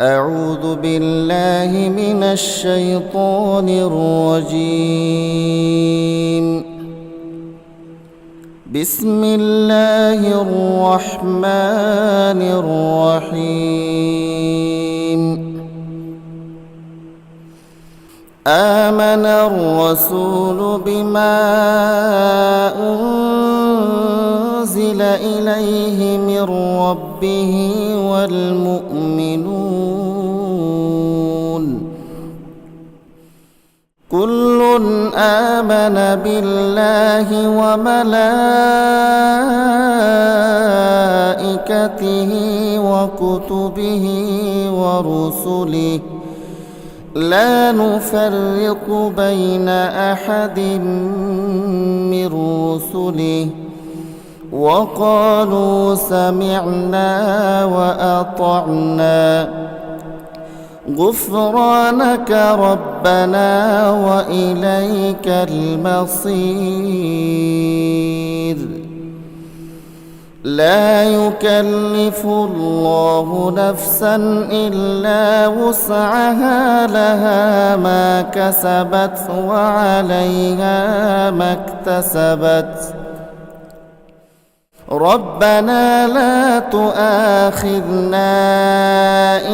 أعوذ بالله من الشيطان الرجيم. بسم الله الرحمن الرحيم. آمن الرسول بما أنزل إليه من ربه والمؤمنون كل آمن بالله وملائكته وكتبه ورسله لا نفرق بين أحد من رسله وقالوا سمعنا وأطعنا غفرانك ربنا وإليك المصير. لا يكلف الله نفسا إلا وسعها لها ما كسبت وعليها ما اكتسبت ربنا لا تؤاخذنا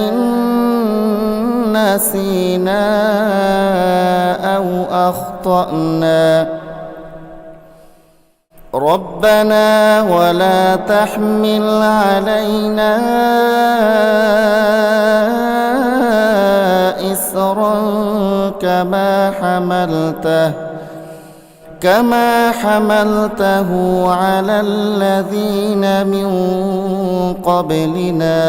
إن نسينا أو أخطأنا ربنا ولا تحمل علينا إصرا كما حملته على الذين من قبلنا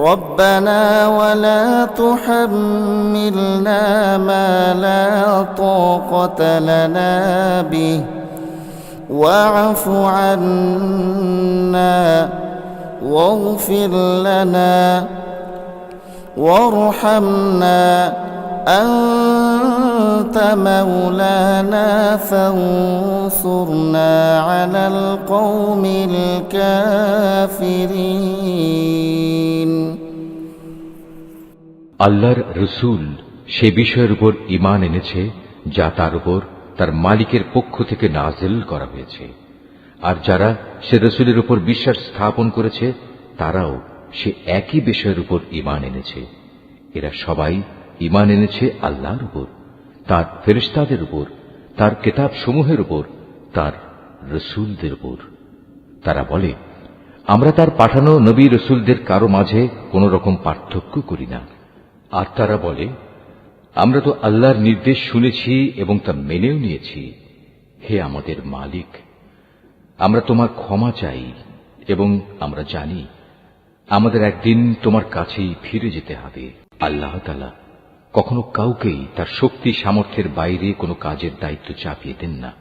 ربنا ولا تحملنا ما لا طاقة لنا به واعف عنا واغفر لنا وارحمنا أنت مولانا فانصرنا على القوم الكافرين. আল্লাহর রসুল সে বিষয়ের উপর ঈমান এনেছে যা তার উপর তার মালিকের পক্ষ থেকে নাযিল করা হয়েছে, আর যারা সে রসুলের উপর বিশ্বাস স্থাপন করেছে তারাও সে একই বিষয়ের উপর ঈমান এনেছে। এরা সবাই ঈমান এনেছে আল্লাহর উপর, তার ফেরেশতাদের উপর, তার কিতাব সমূহের উপর, তার রসুলদের উপর। তারা বলে, আমরা তার পাঠানো নবী রসুলদের কারো মাঝে কোন রকম পার্থক্য করি না। আর তারা বলে, আমরা তো আল্লাহর নির্দেশ শুনেছি এবং তা মেনেও নিয়েছি। হে আমাদের মালিক, আমরা তোমার ক্ষমা চাই এবং আমরা জানি আমাদের একদিন তোমার কাছেই ফিরে যেতে হবে। আল্লাহ তাআলা কখনো কাউকেই তার শক্তি সামর্থ্যের বাইরে কোনো কাজের দায়িত্ব চাপিয়ে দেন না।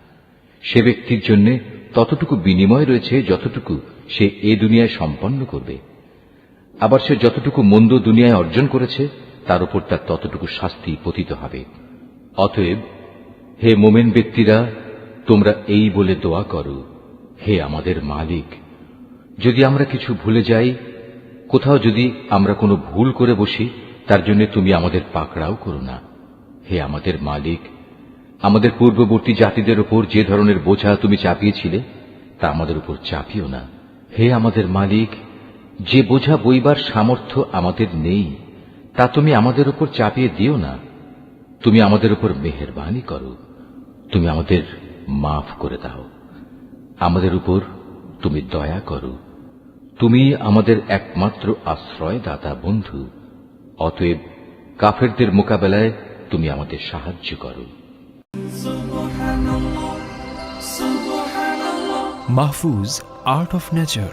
সে ব্যক্তির জন্য ততটুকু বিনিময় রয়েছে যতটুকু সে এ দুনিয়ায় সম্পন্ন করবে, আবার সে যতটুকু মন্দ দুনিয়ায় অর্জন করেছে তার উপর তার ততটুকু শাস্তি পতিত হবে। অতএব হে মোমেন ব্যক্তিরা, তোমরা এই বলে দোয়া করো, হে আমাদের মালিক, যদি আমরা কিছু ভুলে যাই, কোথাও যদি আমরা কোনো ভুল করে বসি, তার জন্য তুমি আমাদের পাকড়াও করো না। হে আমাদের মালিক, আমাদের পূর্ববর্তী জাতিদের উপর যে ধরনের বোঝা তুমি চাপিয়েছিলে তা আমাদের উপর চাপিও না। হে আমাদের মালিক, যে বোঝা বইবার সামর্থ্য আমাদের নেই তা তুমি আমাদের উপর চাপিয়ে দিও না। তুমি আমাদের উপর মেহেরবানি করো, তুমি আমাদের মাফ করে দাও, আমাদের উপর তুমি দয়া করো। তুমি আমাদের একমাত্র আশ্রয়দাতা বন্ধু। অতএব কাফেরদের মোকাবেলায় তুমি আমাদের সাহায্য করো। Mahfuz, art of nature.